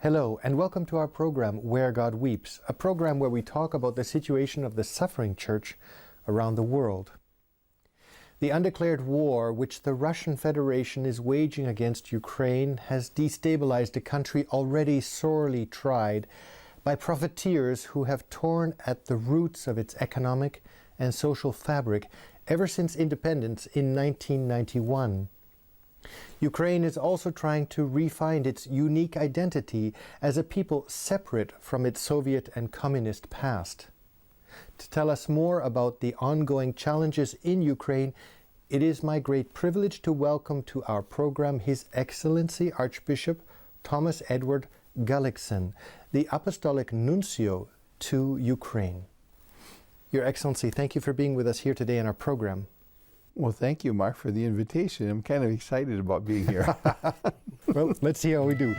Hello, and welcome to our program, Where God Weeps, a program where we talk about the situation of the suffering church around the world. The undeclared war which the Russian Federation is waging against Ukraine has destabilized a country already sorely tried by profiteers who have torn at the roots of its economic and social fabric ever since independence in 1991. Ukraine is also trying to re-find its unique identity as a people separate from its Soviet and communist past. To tell us more about the ongoing challenges in Ukraine, it is my great privilege to welcome to our program His Excellency Archbishop Thomas Edward Gullickson, the Apostolic Nuncio to Ukraine. Your Excellency, thank you for being with us here today in our program. Well, thank you, Mark, for the invitation. I'm kind of excited about being here. Well, let's see how we do.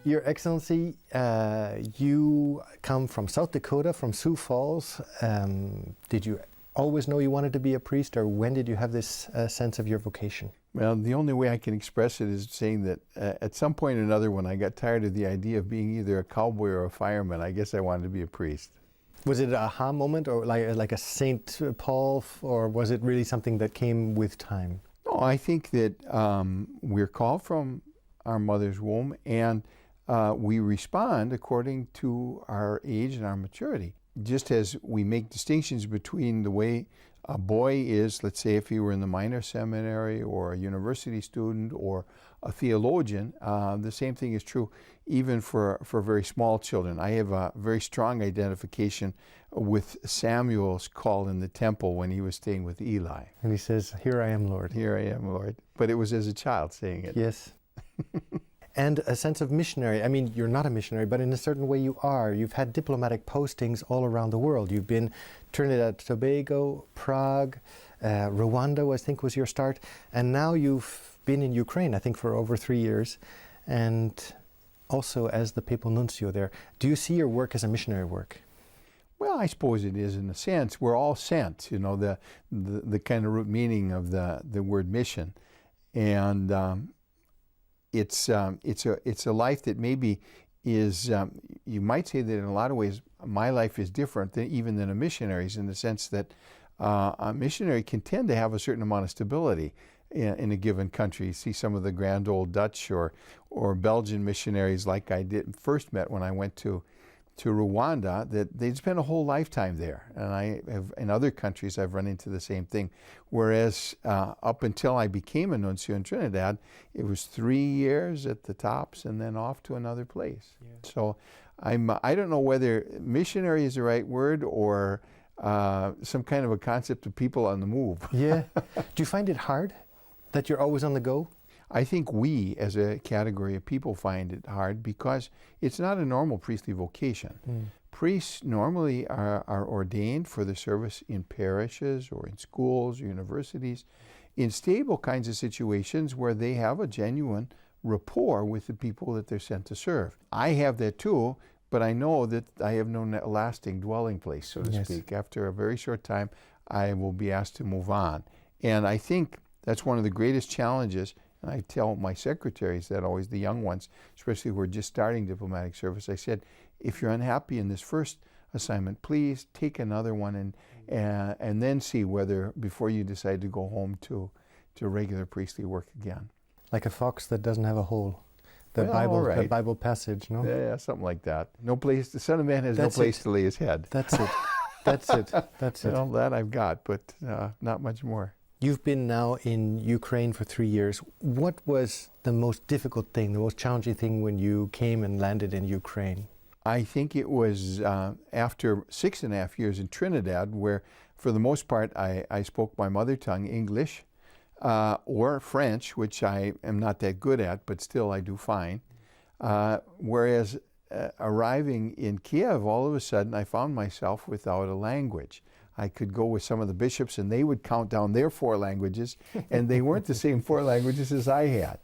Your Excellency, you come from South Dakota, from Sioux Falls. Did you always know you wanted to be a priest, or when did you have this sense of your vocation? Well, the only way I can express it is saying that at some point or another, when I got tired of the idea of being either a cowboy or a fireman, I guess I wanted to be a priest. Was it an aha moment, or like a St. Paul, or was it really something that came with time? No, I think that we're called from our mother's womb, and we respond according to our age and our maturity. Just as we make distinctions between the way a boy is, let's say if he were in the minor seminary or a university student or a theologian, the same thing is true even for very small children. I have a very strong identification with Samuel's call in the temple when he was staying with Eli. And he says, "Here I am, Lord." Here I am, Lord. But it was as a child saying it. Yes. And a sense of missionary. I mean, you're not a missionary, but in a certain way you are. You've had diplomatic postings all around the world. You've been Trinidad, Tobago, Prague, Rwanda, I think was your start. And now you've been in Ukraine, I think, for over 3 years, and also as the papal nuncio there. Do you see your work as a missionary work? Well, I suppose it is in a sense. We're all sent, you know, the kind of root meaning of the word mission. And it's a life that maybe is, you might say that in a lot of ways, my life is different than even than a missionary's, in the sense that a missionary can tend to have a certain amount of stability in a given country. You see some of the grand old Dutch or Belgian missionaries like I first met when I went to Rwanda, that they'd spent a whole lifetime there. And I have, in other countries, I've run into the same thing. Whereas up until I became a nuncio in Trinidad, it was 3 years at the tops and then off to another place. Yeah. So I don't know whether missionary is the right word or some kind of a concept of people on the move. Yeah. Do you find it hard that you're always on the go? I think we, as a category of people, find it hard because it's not a normal priestly vocation. Priests normally are ordained for the service in parishes or in schools or universities, in stable kinds of situations where they have a genuine rapport with the people that they're sent to serve. I have that too, but I know that I have no lasting dwelling place, so to speak. After a very short time, I will be asked to move on. And I think that's one of the greatest challenges. And I tell my secretaries that always, the young ones, especially who are just starting diplomatic service, I said, if you're unhappy in this first assignment, please take another one and then see whether, before you decide to go home to regular priestly work again. Like a fox that doesn't have a hole. The Bible passage, no? Yeah, something like that. No place, the Son of Man has no place to lay his head. That's it. That's it. That's it. Well, that I've got, but not much more. You've been now in Ukraine for 3 years. What was the most difficult thing, the most challenging thing when you came and landed in Ukraine? I think it was after 6.5 years in Trinidad, where for the most part I spoke my mother tongue, English, or French, which I am not that good at, but still I do fine. Whereas arriving in Kiev, all of a sudden I found myself without a language. I could go with some of the bishops and they would count down their 4 languages, and they weren't the same 4 languages as I had.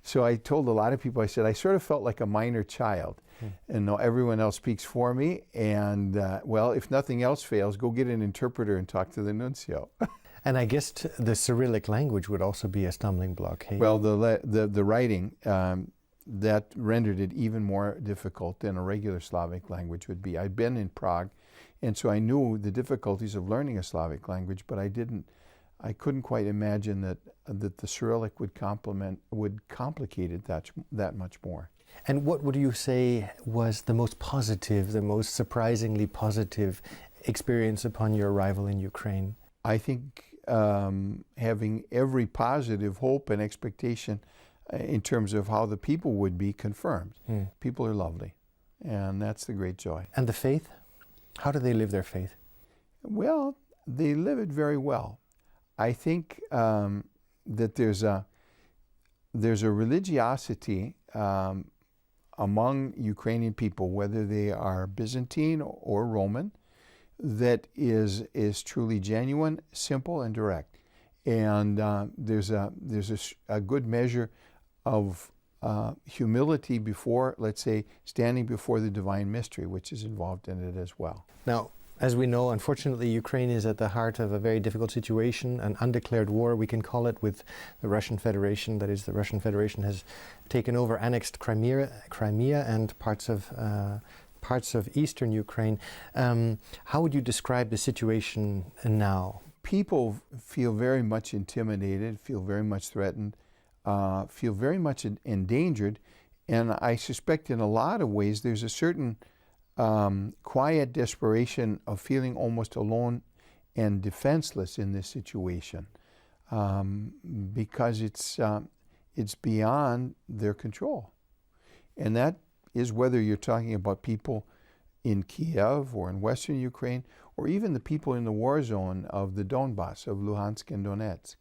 So I told a lot of people, I said, I sort of felt like a minor child. And now everyone else speaks for me, and well, if nothing else fails, go get an interpreter and talk to the nuncio. And I guess the Cyrillic language would also be a stumbling block. Hey? Well, the writing, that rendered it even more difficult than a regular Slavic language would be. I'd been in Prague, and so I knew the difficulties of learning a Slavic language, but I couldn't quite imagine that the Cyrillic would complicate it that much more. And what would you say was the most positive, the most surprisingly positive experience upon your arrival in Ukraine? I think having every positive hope and expectation in terms of how the people would be confirmed. People are lovely, and that's the great joy. And the faith? How do they live their faith? Well, they live it very well. I think that there's a religiosity among Ukrainian people, whether they are Byzantine or Roman, that is truly genuine, simple, and direct. And there's a good measure of humility before, let's say, standing before the divine mystery, which is involved in it as well. Now, as we know, unfortunately, Ukraine is at the heart of a very difficult situation, an undeclared war, we can call it, with the Russian Federation. That is, the Russian Federation has taken over, annexed Crimea and parts of eastern Ukraine. How would you describe the situation now? People feel very much intimidated, feel very much threatened, feel very much endangered, and I suspect in a lot of ways there's a certain quiet desperation of feeling almost alone and defenseless in this situation, because it's beyond their control. And that is whether you're talking about people in Kiev or in Western Ukraine, or even the people in the war zone of the Donbass, of Luhansk and Donetsk.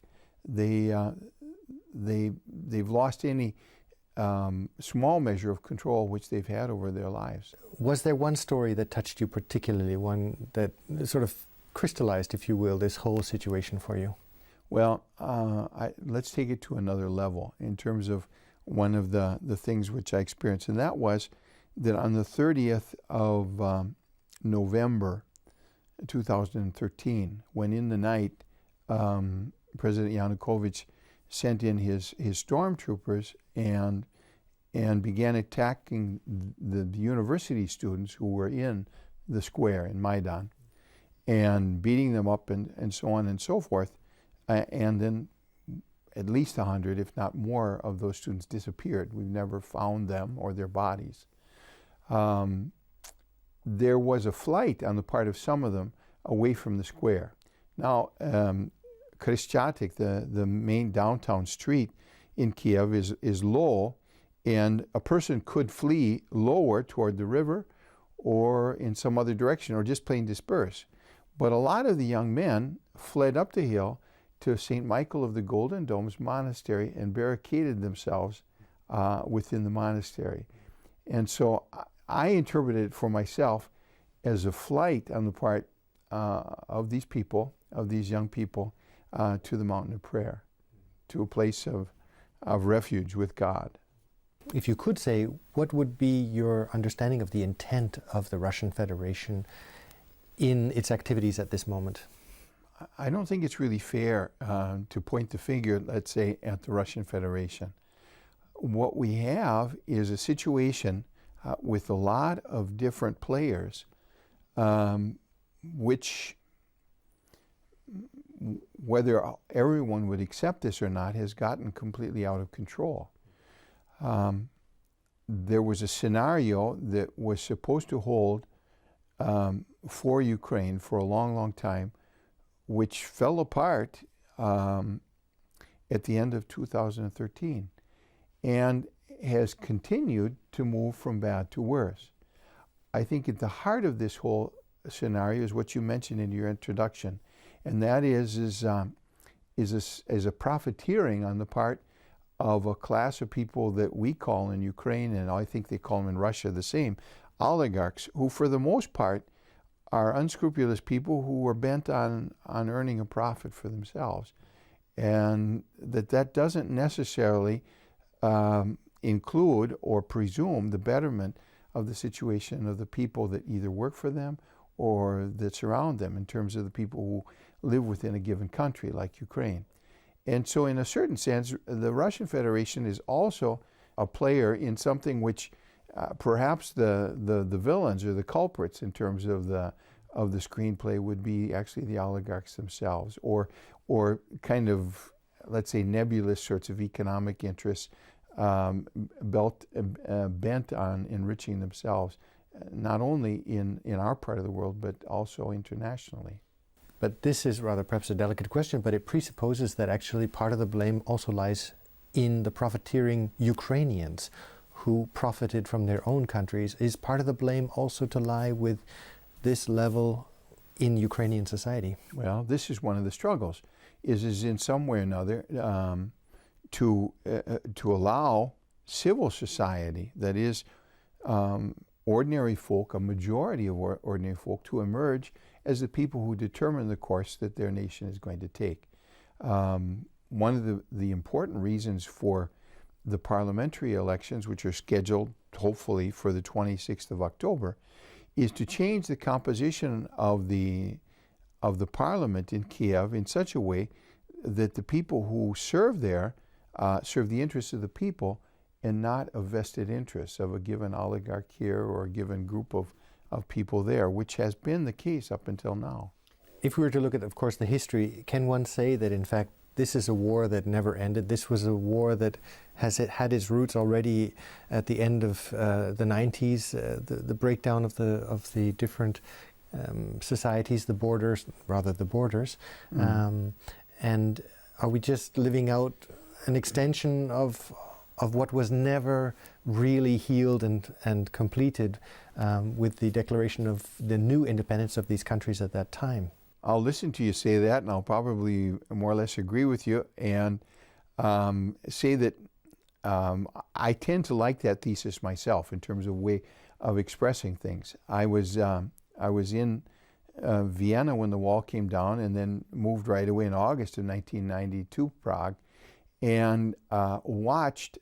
They've lost any small measure of control which they've had over their lives. Was there one story that touched you particularly, one that sort of crystallized, if you will, this whole situation for you? Well, let's take it to another level in terms of one of the things which I experienced, and that was that on the 30th of November 2013, when in the night President Yanukovych sent in his stormtroopers and began attacking the university students who were in the square in Maidan, and beating them up and so on and so forth. And then at least 100, if not more, of those students disappeared. We've never found them or their bodies. There was a flight on the part of some of them away from the square. Now, Krestchatik, the main downtown street in Kiev, is low, and a person could flee lower toward the river or in some other direction, or just plain disperse. But a lot of the young men fled up the hill to St. Michael of the Golden Domes Monastery and barricaded themselves within the monastery. And so I interpreted it for myself as a flight on the part of these people, of these young people, to the mountain of prayer, to a place of refuge with God. If you could say, what would be your understanding of the intent of the Russian Federation in its activities at this moment? I don't think it's really fair to point the finger, let's say, at the Russian Federation. What we have is a situation with a lot of different players, which, whether everyone would accept this or not, has gotten completely out of control. There was a scenario that was supposed to hold for Ukraine for a long, long time, which fell apart at the end of 2013 and has continued to move from bad to worse. I think at the heart of this whole scenario is what you mentioned in your introduction, and that is is a profiteering on the part of a class of people that we call in Ukraine, and I think they call them in Russia the same, oligarchs, who for the most part are unscrupulous people who are bent on earning a profit for themselves. And that doesn't necessarily include or presume the betterment of the situation of the people that either work for them or that surround them, in terms of the people who live within a given country like Ukraine. And so in a certain sense, the Russian Federation is also a player in something which perhaps the villains or the culprits in terms of the screenplay would be actually the oligarchs themselves, or kind of, let's say, nebulous sorts of economic interests bent on enriching themselves, not only in our part of the world, but also internationally. But this is rather perhaps a delicate question, but it presupposes that actually part of the blame also lies in the profiteering Ukrainians who profited from their own countries. Is part of the blame also to lie with this level in Ukrainian society? Well, this is one of the struggles, is in some way or another to allow civil society, that is ordinary folk, a majority of ordinary folk, to emerge as the people who determine the course that their nation is going to take. One of the important reasons for the parliamentary elections, which are scheduled hopefully for the 26th of October, is to change the composition of the parliament in Kiev in such a way that the people who serve there serve the interests of the people and not of vested interests of a given oligarch here or a given group of people there, which has been the case up until now. If we were to look at, of course, the history, can one say that in fact this is a war that never ended? This was a war that had its roots already at the end of the 90s, the breakdown of the different societies, the borders. And are we just living out an extension of what was never really healed and completed with the declaration of the new independence of these countries at that time? I'll listen to you say that, and I'll probably more or less agree with you, and say that I tend to like that thesis myself in terms of way of expressing things. I was in Vienna when the wall came down, and then moved right away in August of 1990 to Prague, and watched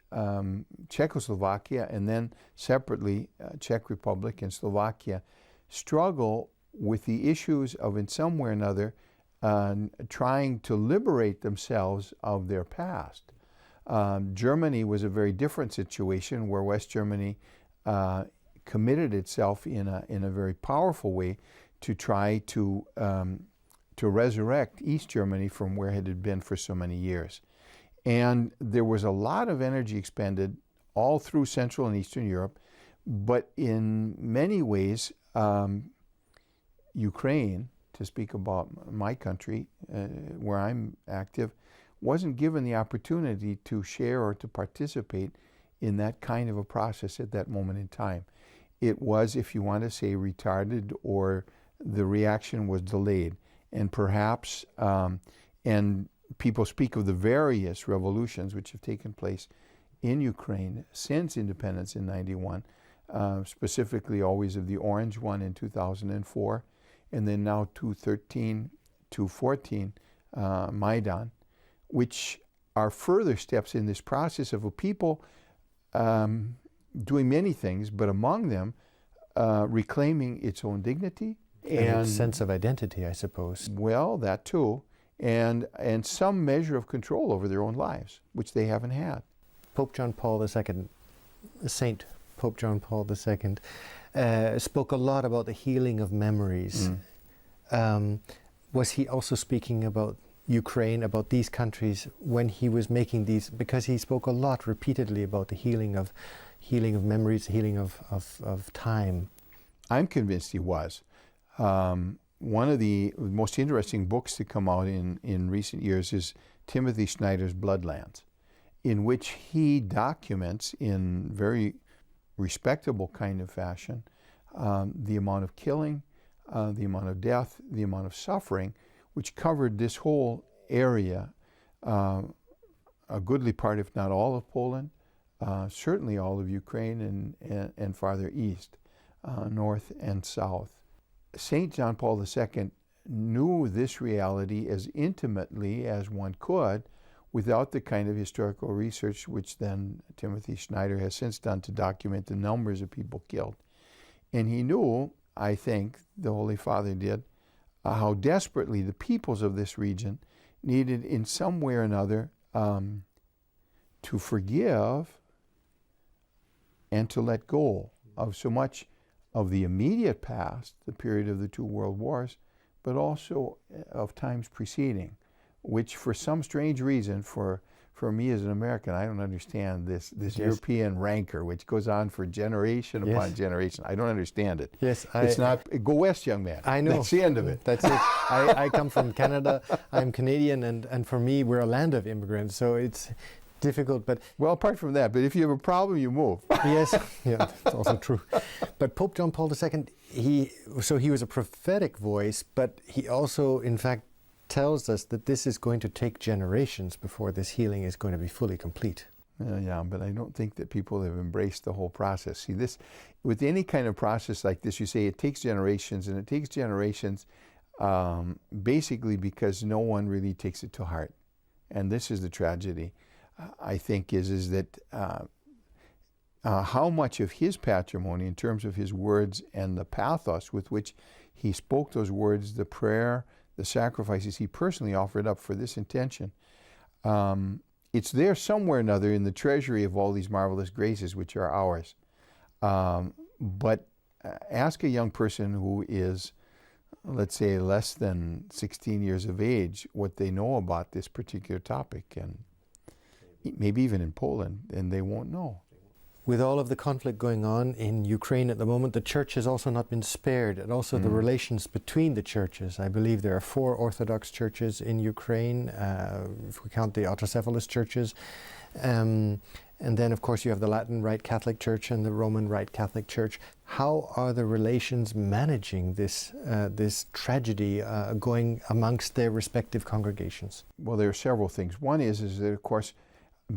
Czechoslovakia and then separately Czech Republic and Slovakia struggle with the issues of, in some way or another, trying to liberate themselves of their past. Germany was a very different situation, where West Germany committed itself in a very powerful way to try to resurrect East Germany from where it had been for so many years. And there was a lot of energy expended all through Central and Eastern Europe, but in many ways, Ukraine, to speak about my country, where I'm active, wasn't given the opportunity to share or to participate in that kind of a process at that moment in time. It was, if you want to say, retarded, or the reaction was delayed. And perhaps, and people speak of the various revolutions which have taken place in Ukraine since independence in 91, specifically always of the orange one in 2004, and then now 2013, 2014, Maidan, which are further steps in this process of a people doing many things, but among them reclaiming its own dignity and a sense of identity, I suppose. Well, that too, and some measure of control over their own lives, which they haven't had. Pope John Paul II, Saint Pope John Paul II, spoke a lot about the healing of memories. Was he also speaking about Ukraine, about these countries, when he was making these, because he spoke a lot repeatedly about the healing of memories, healing of time? I'm convinced he was. One of the most interesting books to come out in recent years is Timothy Snyder's Bloodlands, in which he documents in very respectable kind of fashion the amount of killing, the amount of death, the amount of suffering, which covered this whole area a goodly part, if not all of Poland, certainly all of Ukraine and farther east, north and south. St. John Paul II knew this reality as intimately as one could without the kind of historical research which then Timothy Schneider has since done to document the numbers of people killed. And he knew, I think, the Holy Father did, how desperately the peoples of this region needed in some way or another to forgive and to let go of so much of the immediate past, the period of the 2 world wars, but also of times preceding, which for some strange reason, for me as an American, I don't understand this Yes. European rancor, which goes on for generation upon Yes. generation. I don't understand it. Yes, It's not, go west, young man. I know. That's the end of it. That's it. I come from Canada. I'm Canadian, and for me, we're a land of immigrants, so it's difficult. But Well, apart from that, but if you have a problem, you move. yes, yeah, that's also true. But Pope John Paul II, he was a prophetic voice, but he also, in fact, tells us that this is going to take generations before this healing is going to be fully complete. Yeah, but I don't think that people have embraced the whole process. See, this, with any kind of process like this, you say it takes generations, and it takes generations basically because no one really takes it to heart. And this is the tragedy, I think, is that how much of his patrimony, in terms of his words and the pathos with which he spoke those words, the prayer, the sacrifices he personally offered up for this intention, it's there somewhere or another in the treasury of all these marvelous graces which are ours. But ask a young person who is, let's say, less than 16 years of age what they know about this particular topic, and maybe even in Poland, and they won't know. With all of the conflict going on in Ukraine at the moment, the church has also not been spared, and also the relations between the churches. I believe there are 4 Orthodox churches in Ukraine, if we count the autocephalous churches. And then, of course, you have the Latin Rite Catholic Church and the Roman Rite Catholic Church. How are the relations managing this tragedy going amongst their respective congregations? Well, there are several things. One is that, of course,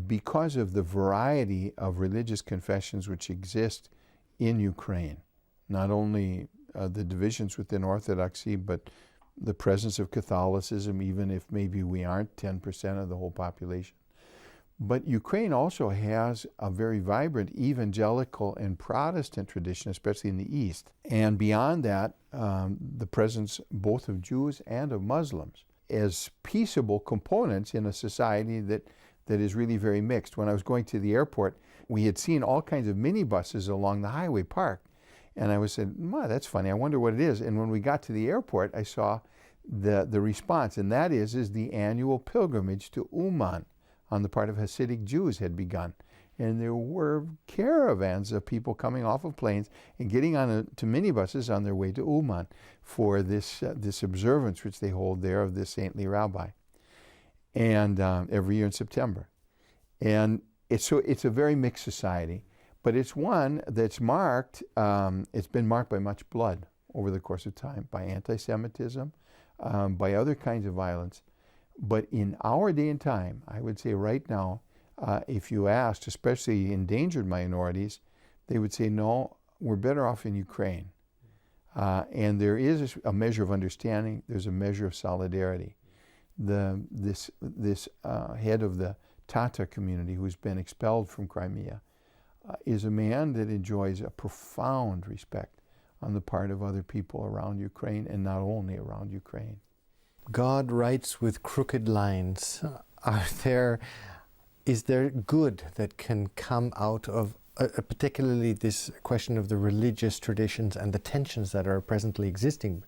because of the variety of religious confessions which exist in Ukraine, not only the divisions within Orthodoxy, but the presence of Catholicism, even if maybe we aren't 10% of the whole population. But Ukraine also has a very vibrant evangelical and Protestant tradition, especially in the East. And beyond that, the presence both of Jews and of Muslims as peaceable components in a society that is really very mixed. When I was going to the airport, we had seen all kinds of minibuses along the highway parked. And I was said, that's funny, I wonder what it is. And when we got to the airport, I saw the response, and that is the annual pilgrimage to Uman on the part of Hasidic Jews had begun. And there were caravans of people coming off of planes and getting on to minibuses on their way to Uman for this observance which they hold there of this saintly rabbi. And every year in September. And it's a very mixed society, but it's one that's marked, it's been marked by much blood over the course of time, by anti-Semitism, by other kinds of violence. But in our day and time, I would say right now, if you asked, especially endangered minorities, they would say, no, we're better off in Ukraine. And there is a measure of understanding, there's a measure of solidarity. This head of the Tatar community who's been expelled from Crimea is a man that enjoys a profound respect on the part of other people around Ukraine, and not only around Ukraine. God writes with crooked lines. Is there good that can come out of particularly this question of the religious traditions and the tensions that are presently existing?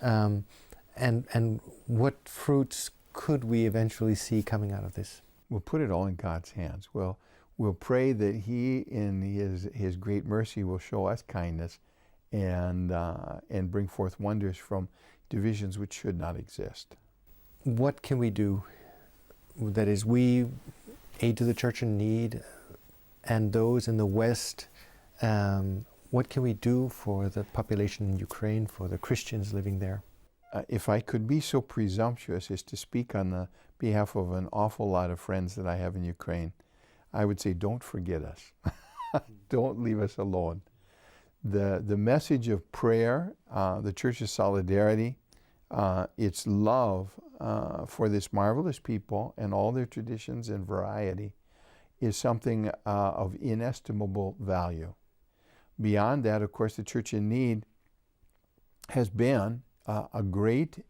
And what fruits could we eventually see coming out of this? We'll put it all in God's hands. We'll pray that He, in His great mercy, will show us kindness and bring forth wonders from divisions which should not exist. What can we do? That is, we, aid to the church in need, and those in the West, what can we do for the population in Ukraine, for the Christians living there? If I could be so presumptuous as to speak on the behalf of an awful lot of friends that I have in Ukraine, I would say don't forget us. Don't leave us alone. The message of prayer, the Church's solidarity, its love for this marvelous people and all their traditions and variety is something of inestimable value. Beyond that, of course, the Church in Need has been a great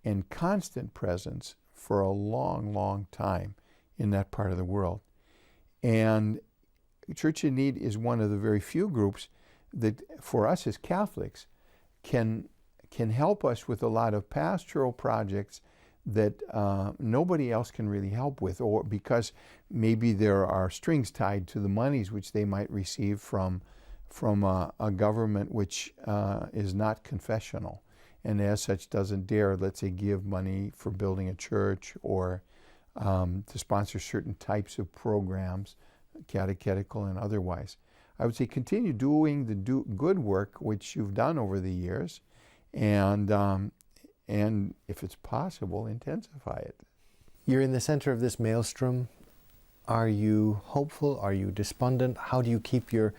and constant presence for a long, long time in that part of the world. And Church in Need is one of the very few groups that, for us as Catholics, can help us with a lot of pastoral projects that nobody else can really help with, or because maybe there are strings tied to the monies which they might receive from a government which is not confessional, and as such doesn't dare, let's say, give money for building a church or to sponsor certain types of programs, catechetical and otherwise. I would say continue doing the good work which you've done over the years, and if it's possible, intensify it. You're in the center of this maelstrom. Are you hopeful? Are you despondent? How do you keep your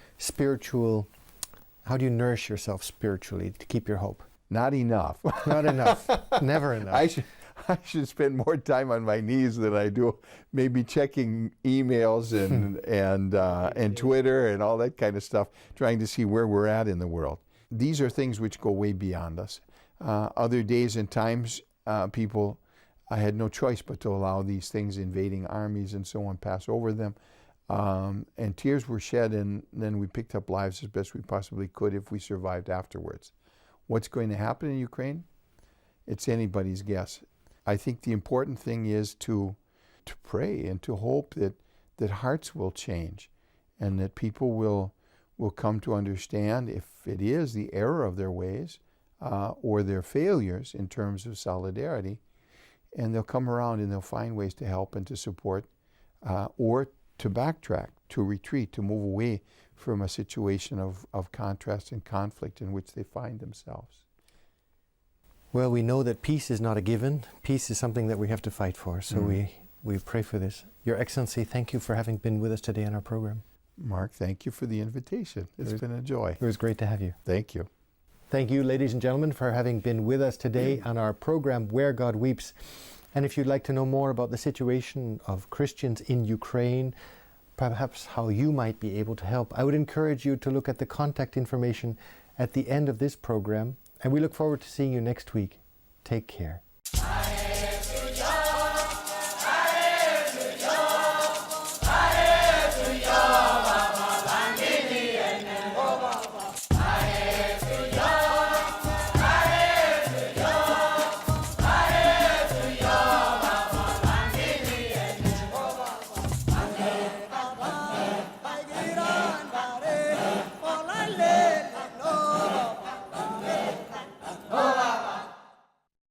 how do you nourish yourself spiritually to keep your hope? Not enough. Not enough. Never enough. I should spend more time on my knees than I do maybe checking emails and Twitter and all that kind of stuff, trying to see where we're at in the world. These are things which go way beyond us. Other days and times, I had no choice but to allow these things, invading armies and so on, pass over them. And tears were shed, and then we picked up lives as best we possibly could if we survived afterwards. What's going to happen in Ukraine? It's anybody's guess. I think the important thing is to pray and to hope that hearts will change and that people will come to understand, if it is the error of their ways or their failures in terms of solidarity, and they'll come around and they'll find ways to help and to support or to backtrack, to retreat, to move away from a situation of contrast and conflict in which they find themselves. Well, we know that peace is not a given. Peace is something that we have to fight for. So we pray for this. Your Excellency, thank you for having been with us today on our program. Mark, thank you for the invitation. It's been a joy. It was great to have you. Thank you. Thank you, ladies and gentlemen, for having been with us today on our program, Where God Weeps. And if you'd like to know more about the situation of Christians in Ukraine, perhaps how you might be able to help, I would encourage you to look at the contact information at the end of this program. And we look forward to seeing you next week. Take care.